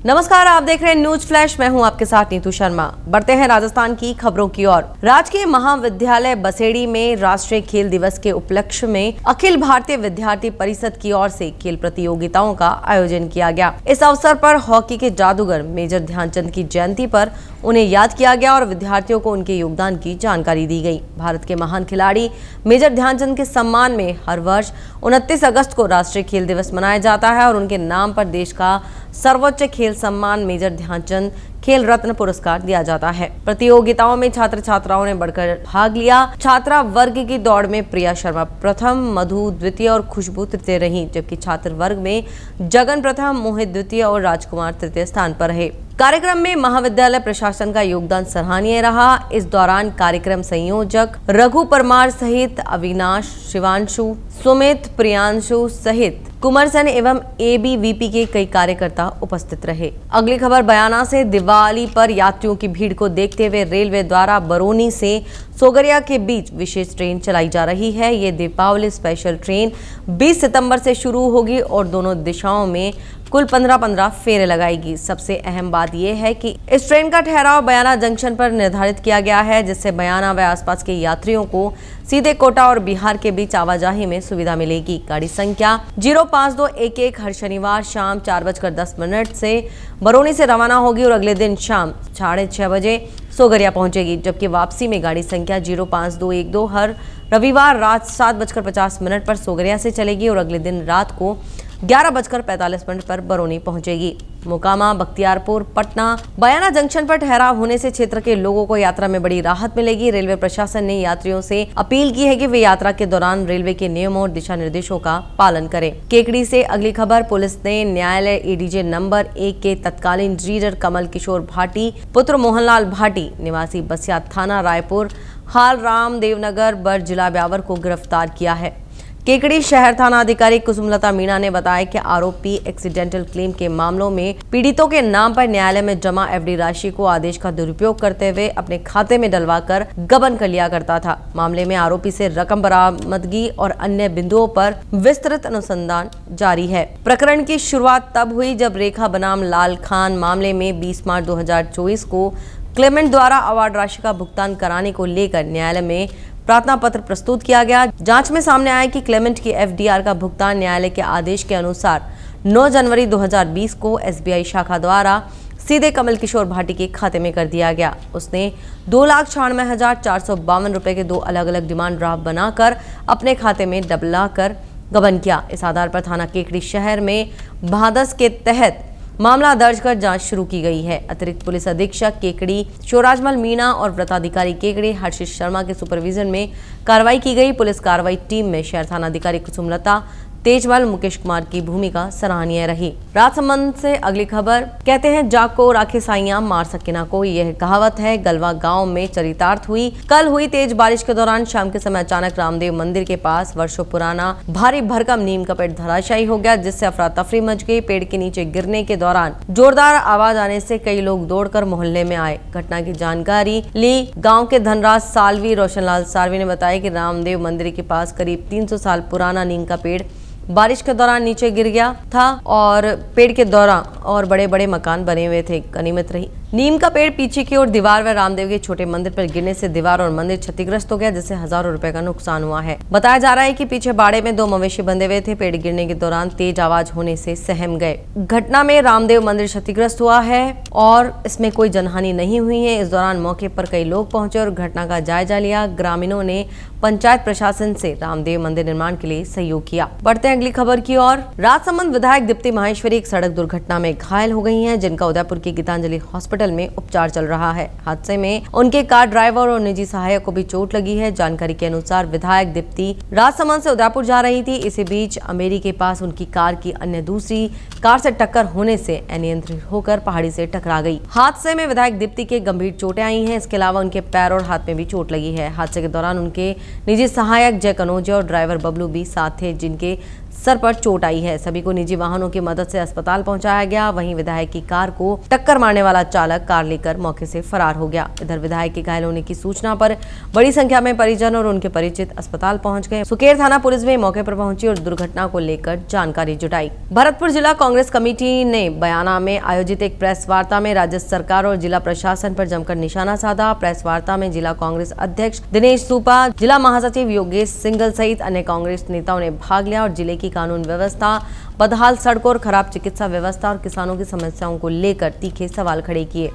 नमस्कार, आप देख रहे हैं न्यूज फ्लैश। मैं हूं आपके साथ नीतू शर्मा। बढ़ते हैं राजस्थान की खबरों की ओर। राजकीय महाविद्यालय बसेड़ी में राष्ट्रीय खेल दिवस के उपलक्ष्य में अखिल भारतीय विद्यार्थी परिषद की ओर से खेल प्रतियोगिताओं का आयोजन किया गया। इस अवसर पर हॉकी के जादूगर मेजर ध्यानचंद की जयंती पर उन्हें याद किया गया और विद्यार्थियों को उनके योगदान की जानकारी दी गई। भारत के महान खिलाड़ी मेजर ध्यानचंद के सम्मान में हर वर्ष 29 अगस्त को राष्ट्रीय खेल दिवस मनाया जाता है और उनके नाम पर देश का सर्वोच्च खेल सम्मान मेजर ध्यानचंद खेल रत्न पुरस्कार दिया जाता है। प्रतियोगिताओं में छात्र छात्राओं ने बढ़कर भाग लिया। छात्रा वर्ग की दौड़ में प्रिया शर्मा प्रथम, मधु द्वितीय और खुशबू तृतीय रही, जबकि छात्र वर्ग में जगन प्रथम, मोहित द्वितीय और राजकुमार तृतीय स्थान पर रहे। कार्यक्रम में महाविद्यालय प्रशासन का योगदान सराहनीय रहा। इस दौरान कार्यक्रम संयोजक रघु परमार सहित अविनाश, शिवांशु, सुमित, प्रियांशु सहित कुमारसन एवं एबीवीपी के कई कार्यकर्ता उपस्थित रहे। अगली खबर बयाना से। दिवाली पर यात्रियों की भीड़ को देखते हुए रेलवे द्वारा बरौनी से सोगरिया के बीच विशेष ट्रेन चलाई जा रही है। ये दीपावली स्पेशल ट्रेन 20 सितंबर से शुरू होगी और दोनों दिशाओं में कुल 15-15 फेरे लगाएगी। सबसे अहम बात यह है कि इस ट्रेन का ठहराव बयाना जंक्शन पर निर्धारित किया गया है, जिससे बयाना व आसपास के यात्रियों को सीधे कोटा और बिहार के बीच आवाजाही में सुविधा मिलेगी। गाड़ी संख्या 05211 हर शनिवार शाम 4:10 से बरौनी से रवाना होगी और अगले दिन शाम 6:30 बजे सोगरिया पहुंचेगी, जबकि वापसी में गाड़ी संख्या 05212 हर रविवार रात 7:50 पर सोगरिया से चलेगी और अगले दिन रात को 11:45 पर बरौनी पहुंचेगी। मोकामा, बख्तियारपुर, पटना, बयाना जंक्शन पर ठहराव होने से क्षेत्र के लोगों को यात्रा में बड़ी राहत मिलेगी। रेलवे प्रशासन ने यात्रियों से अपील की है कि वे यात्रा के दौरान रेलवे के नियमों और दिशा निर्देशों का पालन करें। केकड़ी से अगली खबर। पुलिस ने न्यायालय एडीजे नंबर 1 के तत्कालीन रीडर कमल किशोर भाटी पुत्र मोहनलाल भाटी निवासी बसिया थाना रायपुर हाल राम देवनगर बर जिला ब्यावर को गिरफ्तार किया है। केकड़ी शहर थाना अधिकारी कुसुमलता मीणा ने बताया कि आरोपी एक्सीडेंटल क्लेम के मामलों में पीड़ितों के नाम पर न्यायालय में जमा एफडी राशि को आदेश का दुरुपयोग करते हुए अपने खाते में डलवाकर गबन कर लिया करता था। मामले में आरोपी से रकम बरामदगी और अन्य बिंदुओं पर विस्तृत अनुसंधान जारी है। प्रकरण की शुरुआत तब हुई जब रेखा बनाम लाल खान मामले में 20 मार्च 2024 को क्लेमेंट द्वारा अवार्ड राशि का भुगतान कराने को लेकर न्यायालय में प्रार्थना पत्र प्रस्तुत किया गया। जांच में सामने आया कि क्लेमेंट की एफडीआर का भुगतान न्यायालय के आदेश के अनुसार 9 जनवरी 2020 को एसबीआई शाखा द्वारा सीधे कमल किशोर भाटी के खाते में कर दिया गया। उसने 2,96,452 रुपए के 2 अलग अलग डिमांड ड्राफ्ट बनाकर अपने खाते में डबलाकर गबन किया। इस आधार पर थाना केकड़ी शहर में भादस के तहत मामला दर्ज कर जांच शुरू की गई है। अतिरिक्त पुलिस अधीक्षक केकड़ी शिवराजमल मीणा और व्रताधिकारी केकड़ी हर्षित शर्मा के सुपरविजन में कार्रवाई की गई। पुलिस कार्रवाई टीम में शहर थाना अधिकारी कुसुमलता, तेजमल, मुकेश कुमार की भूमिका सराहनीय रही। राजसमंद से अगली खबर। कहते हैं जाको राखे साइयां मार सकिना को, यह कहावत है। गलवा गांव में चरितार्थ हुई। कल हुई तेज बारिश के दौरान शाम के समय अचानक रामदेव मंदिर के पास वर्षों पुराना भारी भरकम नीम का पेड़ धराशायी हो गया, जिससे अफरा तफरी मच गई। पेड़ के नीचे गिरने के दौरान जोरदार आवाज आने से कई लोग दौड़कर मोहल्ले में आए। घटना की जानकारी ली गाँव के धनराज सालवी रोशनलाल सालवी ने बताया कि रामदेव मंदिर के पास करीब 300 साल पुराना नीम का पेड़ बारिश के दौरान नीचे गिर गया था और पेड़ के दौरान और बड़े बड़े मकान बने हुए थे। गनीमत रही नीम का पेड़ पीछे की ओर दीवार व रामदेव के छोटे मंदिर पर गिरने से दीवार और मंदिर क्षतिग्रस्त हो गया, जिससे हजारों रुपए का नुकसान हुआ है। बताया जा रहा है कि पीछे बाड़े में 2 मवेशी बंधे हुए थे। पेड़ गिरने के दौरान तेज आवाज होने से सहम गए। घटना में रामदेव मंदिर क्षतिग्रस्त हुआ है और इसमें कोई जनहानि नहीं हुई है। इस दौरान मौके पर कई लोग पहुंचे और घटना का जायजा लिया। ग्रामीणों ने पंचायत प्रशासन से रामदेव मंदिर निर्माण के लिए सहयोग किया। बढ़ते हैं अगली खबर की ओर। राजसमंद विधायक दीप्ति माहेश्वरी एक सड़क दुर्घटना में घायल हो गई हैं, जिनका उदयपुर के गीतांजलि हॉस्पिटल में उपचार चल रहा है। हादसे में उनके कार ड्राइवर और निजी सहायक को भी चोट लगी है। जानकारी के अनुसार विधायक दीप्ति राजसमंद से उदयपुर जा रही थी। इसी बीच अमेरी के पास उनकी कार की अन्य दूसरी कार से टक्कर होने से अनियंत्रित होकर पहाड़ी से टकरा गई। हादसे में विधायक दीप्ति के गंभीर चोटें आई हैं। इसके अलावा उनके पैर और हाथ में भी चोट लगी है। हादसे के दौरान उनके निजी सहायक जय कनौजिया और ड्राइवर बबलू भी साथ थे, जिनके सर पर चोट आई है। सभी को निजी वाहनों की मदद से अस्पताल पहुंचाया गया। वहीं विधायक की कार को टक्कर मारने वाला चालक कार लेकर मौके से फरार हो गया। इधर विधायक के घायल होने की सूचना पर बड़ी संख्या में परिजन और उनके परिचित अस्पताल पहुंच गए। सुकेर थाना पुलिस भी मौके पर पहुंची और दुर्घटना को लेकर जानकारी जुटाई। भरतपुर जिला कांग्रेस कमेटी ने बयाना में आयोजित एक प्रेस वार्ता में राज्य सरकार और जिला प्रशासन पर जमकर निशाना साधा। प्रेस वार्ता में जिला कांग्रेस अध्यक्ष दिनेश सूपा, जिला महासचिव योगेश सिंघल सहित अन्य कांग्रेस नेताओं ने भाग लिया और जिले की कानून व्यवस्था, बदहाल सड़कों और खराब चिकित्सा व्यवस्था और किसानों की समस्याओं को लेकर तीखे सवाल खड़े किए।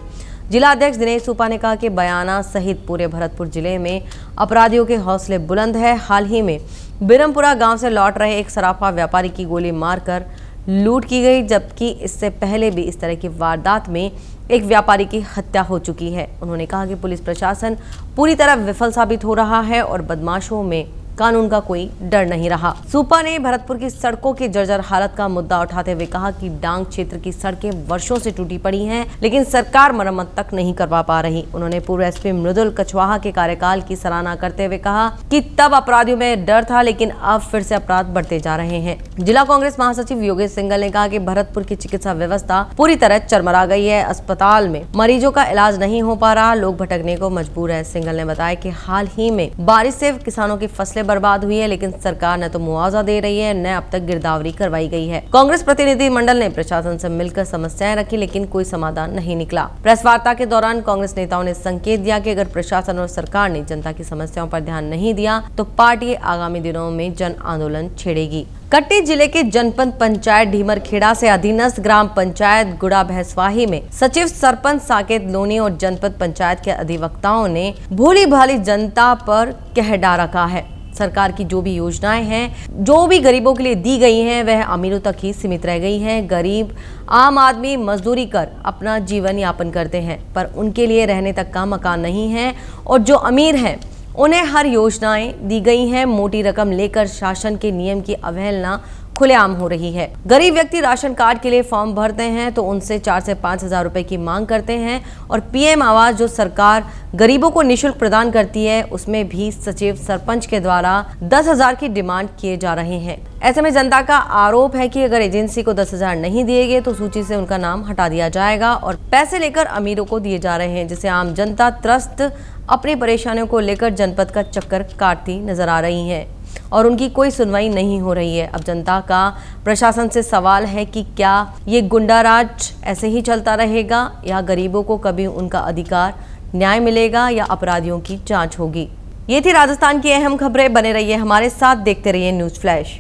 जिला अध्यक्ष दिनेश सूपा ने कहा कि बयाना सहित पूरे भरतपुर जिले में अपराधियों के हौसले बुलंद है। हाल ही में बिरमपुरा गांव से लौट रहे एक सराफा व्यापारी की गोली मारकर लूट की गई, जबकि इससे पहले भी इस तरह की वारदात में एक व्यापारी की हत्या हो चुकी है। उन्होंने कहा कि पुलिस प्रशासन पूरी तरह विफल साबित हो रहा है और बदमाशों में कानून का कोई डर नहीं रहा। सूपा ने भरतपुर की सड़कों की जर्जर हालत का मुद्दा उठाते हुए कहा कि डांग क्षेत्र की सड़कें वर्षों से टूटी पड़ी हैं, लेकिन सरकार मरम्मत तक नहीं करवा पा रही। उन्होंने पूर्व एसपी मृदुल कछवाहा के कार्यकाल की सराहना करते हुए कहा कि तब अपराधियों में डर था, लेकिन अब फिर से अपराध बढ़ते जा रहे हैं। जिला कांग्रेस महासचिव योगेश सिंघल ने कहा कि भरतपुर की चिकित्सा व्यवस्था पूरी तरह चरमरा गई है। अस्पताल में मरीजों का इलाज नहीं हो पा रहा, लोग भटकने को मजबूर है। सिंघल ने बताया कि हाल ही में बारिश से किसानों की फसलें बर्बाद हुई है, लेकिन सरकार न तो मुआवजा दे रही है, न अब तक गिरदावरी करवाई गई है। कांग्रेस प्रतिनिधि मंडल ने प्रशासन से मिलकर समस्याएं रखी, लेकिन कोई समाधान नहीं निकला। प्रेस वार्ता के दौरान कांग्रेस नेताओं ने संकेत दिया कि अगर प्रशासन और सरकार ने जनता की समस्याओं पर ध्यान नहीं दिया तो पार्टी आगामी दिनों में जन आंदोलन छेड़ेगी। कटनी जिले के जनपद पंचायत ढीमरखेड़ा से अधीनस्थ ग्राम पंचायत गुड़ा भैंसवाही में सचिव, सरपंच साकेत लोनी और जनपद पंचायत के अधिवक्ताओं ने भोली भाली जनता पर कह डाल रखा है। सरकार की जो भी योजनाएं हैं, जो भी गरीबों के लिए दी गई हैं, वह अमीरों तक ही सीमित रह गई हैं। गरीब आम आदमी मजदूरी कर अपना जीवन यापन करते हैं, पर उनके लिए रहने तक का मकान नहीं है और जो अमीर हैं उन्हें हर योजनाएं दी गई हैं। मोटी रकम लेकर शासन के नियम की अवहेलना खुलेआम हो रही है। गरीब व्यक्ति राशन कार्ड के लिए फॉर्म भरते हैं तो उनसे 4 से 5 हजार रुपए की मांग करते हैं और पीएम आवास जो सरकार गरीबों को निःशुल्क प्रदान करती है, उसमें भी सचिव, सरपंच के द्वारा 10,000 की डिमांड किए जा रहे हैं। ऐसे में जनता का आरोप है कि अगर एजेंसी को 10,000 नहीं दिए गए तो सूची से उनका नाम हटा दिया जाएगा और पैसे लेकर अमीरों को दिए जा रहे हैं, जिससे आम जनता त्रस्त अपनी परेशानियों को लेकर जनपद का चक्कर काटती नजर आ रही है और उनकी कोई सुनवाई नहीं हो रही है। अब जनता का प्रशासन से सवाल है कि क्या ये गुंडाराज ऐसे ही चलता रहेगा या गरीबों को कभी उनका अधिकार न्याय मिलेगा या अपराधियों की जांच होगी। ये थी राजस्थान की अहम खबरें। बने रहिए हमारे साथ, देखते रहिए न्यूज़ फ्लैश।